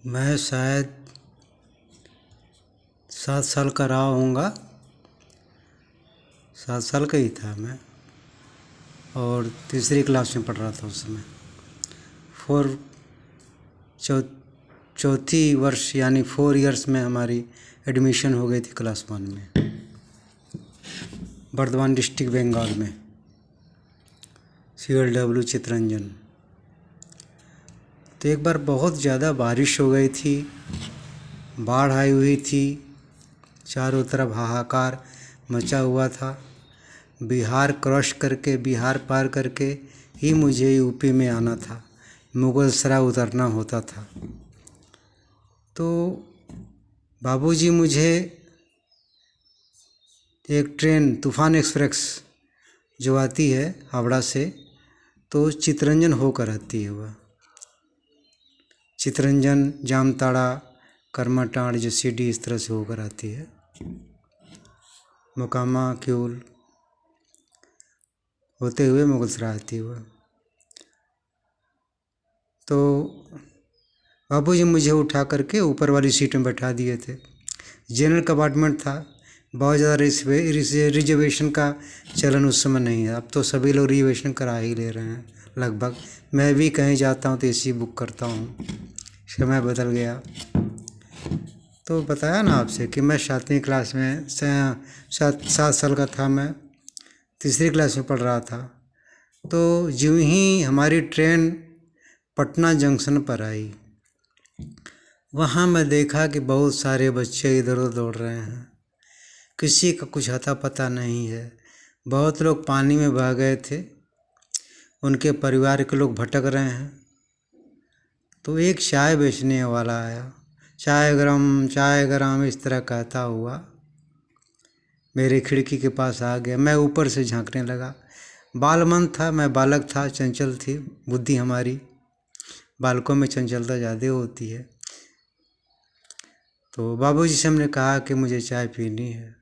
मैं शायद 7 साल का रहा होऊंगा। 7 साल का ही था मैं, और तीसरी क्लास में पढ़ रहा था उस समय। फोर चौ चौथी वर्ष यानी 4 इयर्स में हमारी एडमिशन हो गई थी क्लास 1 में, बर्धमान डिस्ट्रिक्ट बंगाल में, CLW चितरंजन। तो एक बार बहुत ज़्यादा बारिश हो गई थी, बाढ़ आई हुई थी, चारों तरफ हाहाकार मचा हुआ था। बिहार क्रॉस करके, बिहार पार करके ही मुझे यूपी में आना था, मुगलसराय उतरना होता था। तो बाबूजी मुझे एक ट्रेन तूफ़ान एक्सप्रेस जो आती है हावड़ा से, तो चितरंजन होकर आती है वह। चितरंजन, जामताड़ा, करमाटांड़, जो सीडी, इस तरह से होकर आती है। मोकामा, क्यूल होते हुए मुगलसराय आती है वह। तो बाबूजी मुझे उठा करके ऊपर वाली सीट में बैठा दिए थे। जनरल कंपार्टमेंट था, बहुत ज़्यादा रिजर्वेशन का चलन उस समय नहीं है। अब तो सभी लोग रिजर्वेशन करा ही ले रहे हैं लगभग। मैं भी कहीं जाता हूँ तो AC बुक करता हूँ, समय बदल गया। तो बताया ना आपसे कि मैं 7वीं क्लास में 7 साल का था, मैं तीसरी क्लास में पढ़ रहा था। तो यूं ही हमारी ट्रेन पटना जंक्शन पर आई, वहाँ मैं देखा कि बहुत सारे बच्चे इधर उधर दौड़ रहे हैं, किसी का कुछ अता पता नहीं है। बहुत लोग पानी में बह गए थे, उनके परिवार के लोग भटक रहे हैं। तो एक चाय बेचने वाला आया, चाय गरम इस तरह कहता हुआ मेरे खिड़की के पास आ गया। मैं ऊपर से झांकने लगा। बालमन था, मैं बालक था, चंचल थी बुद्धि हमारी, बालकों में चंचलता ज़्यादा होती है। तो बाबूजी से हमने कहा कि मुझे चाय पीनी है।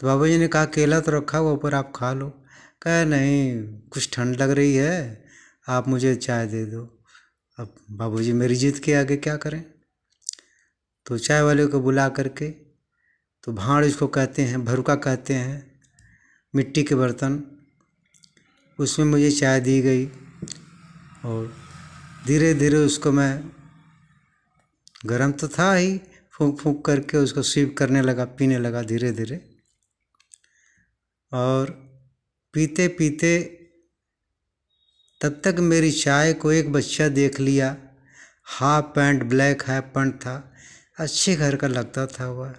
तो बाबूजी ने कहा केला तो रखा हुआ ऊपर, आप खा लो। कहा नहीं, कुछ ठंड लग रही है, आप मुझे चाय दे दो। अब बाबूजी मेरी जिद के आगे क्या करें। तो चाय वाले को बुला करके, तो भांड़ इसको कहते हैं, भरुका कहते हैं, मिट्टी के बर्तन, उसमें मुझे चाय दी गई। और धीरे धीरे उसको मैं, गरम तो था ही, फूंक फूंक करके उसको स्वीप करने लगा, पीने लगा धीरे धीरे। और पीते पीते तब तक मेरी चाय को एक बच्चा देख लिया। Half pant, black half pant था, अच्छे घर का लगता था वह,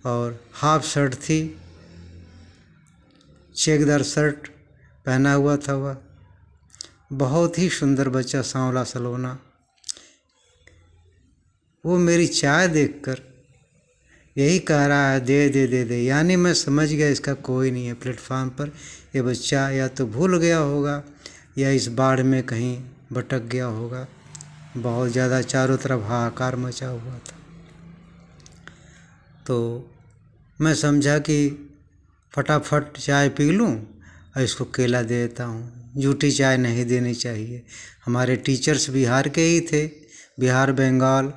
और हाफ शर्ट थी, चेकदार शर्ट पहना हुआ था वह। बहुत ही सुंदर बच्चा, सांवला सलोना। वो मेरी चाय देखकर यही कह रहा है दे दे दे दे। यानी मैं समझ गया इसका कोई नहीं है प्लेटफार्म पर। ये बच्चा या तो भूल गया होगा या इस बाढ़ में कहीं भटक गया होगा। बहुत ज़्यादा चारों तरफ हाहाकार मचा हुआ था। तो मैं समझा कि फटाफट चाय पी लूँ और इसको केला दे देता हूँ। झूठी चाय नहीं देनी चाहिए। हमारे टीचर्स बिहार के ही थे, बिहार बंगाल,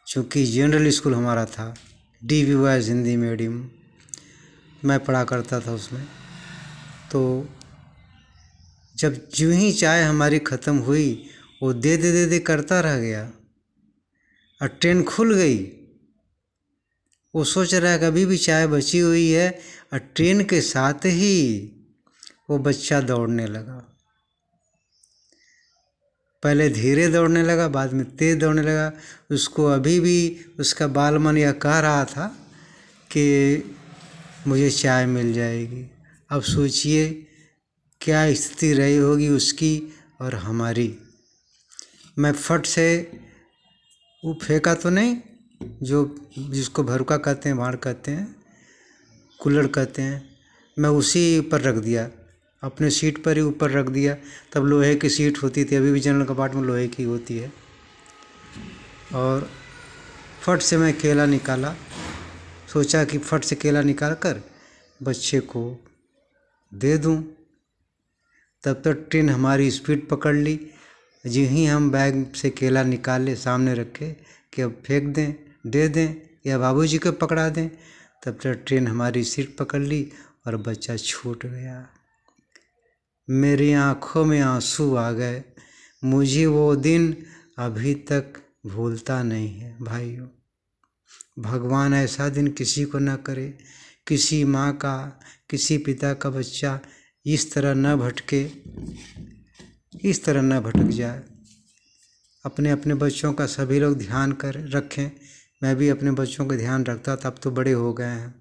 चूँकि जनरल स्कूल हमारा था, DVY हिंदी मीडियम मैं पढ़ा करता था उसमें। तो जब यूं ही चाय हमारी ख़त्म हुई, वो दे दे दे दे करता रह गया और ट्रेन खुल गई। वो सोच रहा है कि अभी भी चाय बची हुई है, और ट्रेन के साथ ही वो बच्चा दौड़ने लगा। पहले धीरे दौड़ने लगा, बाद में तेज़ दौड़ने लगा। उसको अभी भी उसका बालमन यह कह रहा था कि मुझे चाय मिल जाएगी। अब सोचिए क्या स्थिति रही होगी उसकी और हमारी। मैं फट से, वो फेंका तो नहीं, जो जिसको भरुका कहते हैं, भांड़ कहते हैं, कुल्हड़ कहते हैं, मैं उसी पर रख दिया, अपने सीट पर ही ऊपर रख दिया। तब लोहे की सीट होती थी, अभी भी जनरल कंपार्टमेंट लोहे की होती है। और फट से मैं केला निकाला, सोचा कि फट से केला निकाल कर बच्चे को दे दूं। तब तक ट्रेन हमारी स्पीड पकड़ ली, जो ही हम बैग से केला निकाले सामने रखे कि अब फेंक दें, दे दें या बाबूजी को पकड़ा दें, तब तक ट्रेन हमारी सीट पकड़ ली और बच्चा छूट गया। मेरी आँखों में आंसू आ गए। मुझे वो दिन अभी तक भूलता नहीं है भाइयों। भगवान ऐसा दिन किसी को न करे, किसी माँ का, किसी पिता का बच्चा इस तरह न भटके, इस तरह न भटक जाए। अपने अपने बच्चों का सभी लोग ध्यान रखें। मैं भी अपने बच्चों का ध्यान रखता था, अब तो बड़े हो गए हैं,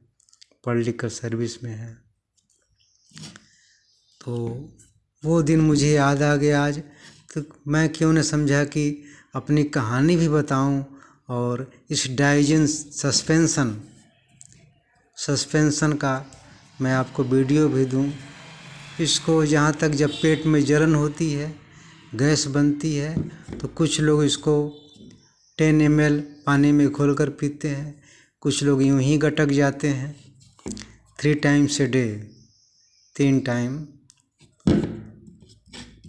पढ़ लिख कर सर्विस में हैं। तो वो दिन मुझे याद आ गया आज, तो मैं क्यों न समझा कि अपनी कहानी भी बताऊं और इस डाइजेशन सस्पेंशन का मैं आपको वीडियो भी दूं। इसको जहाँ तक जब पेट में जलन होती है, गैस बनती है, तो कुछ लोग इसको 10 ml पानी में घोलकर पीते हैं, कुछ लोग यूं ही गटक जाते हैं। 3 times a day, 3 टाइम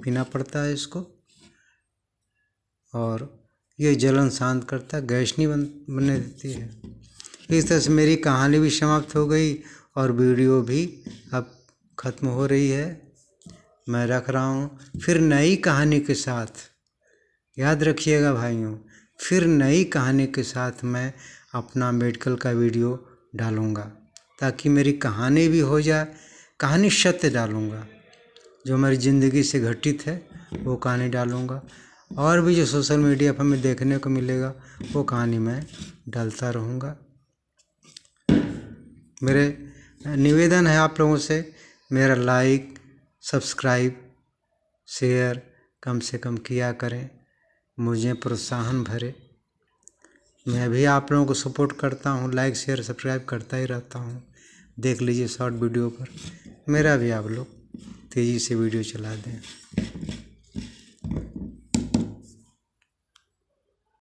पीना पड़ता है इसको, और ये जलन शांत करता है, गैस नहीं बनने देती है। इस तरह से मेरी कहानी भी समाप्त हो गई और वीडियो भी अब ख़त्म हो रही है। मैं रख रहा हूँ, फिर नई कहानी के साथ, याद रखिएगा भाइयों, फिर नई कहानी के साथ मैं अपना मेडिकल का वीडियो डालूँगा, ताकि मेरी कहानी भी हो जाए। कहानी सत्य डालूँगा, जो हमारी ज़िंदगी से घटित है वो कहानी डालूँगा, और भी जो सोशल मीडिया पर हमें देखने को मिलेगा वो कहानी मैं डालता रहूँगा। मेरे निवेदन है आप लोगों से, मेरा लाइक, सब्सक्राइब, शेयर कम से कम किया करें, मुझे प्रोत्साहन भरे। मैं भी आप लोगों को सपोर्ट करता हूँ, लाइक शेयर सब्सक्राइब करता ही रहता हूँ। देख लीजिए शॉर्ट वीडियो पर, मेरा भी आप लोग तेज़ी से वीडियो चला दें।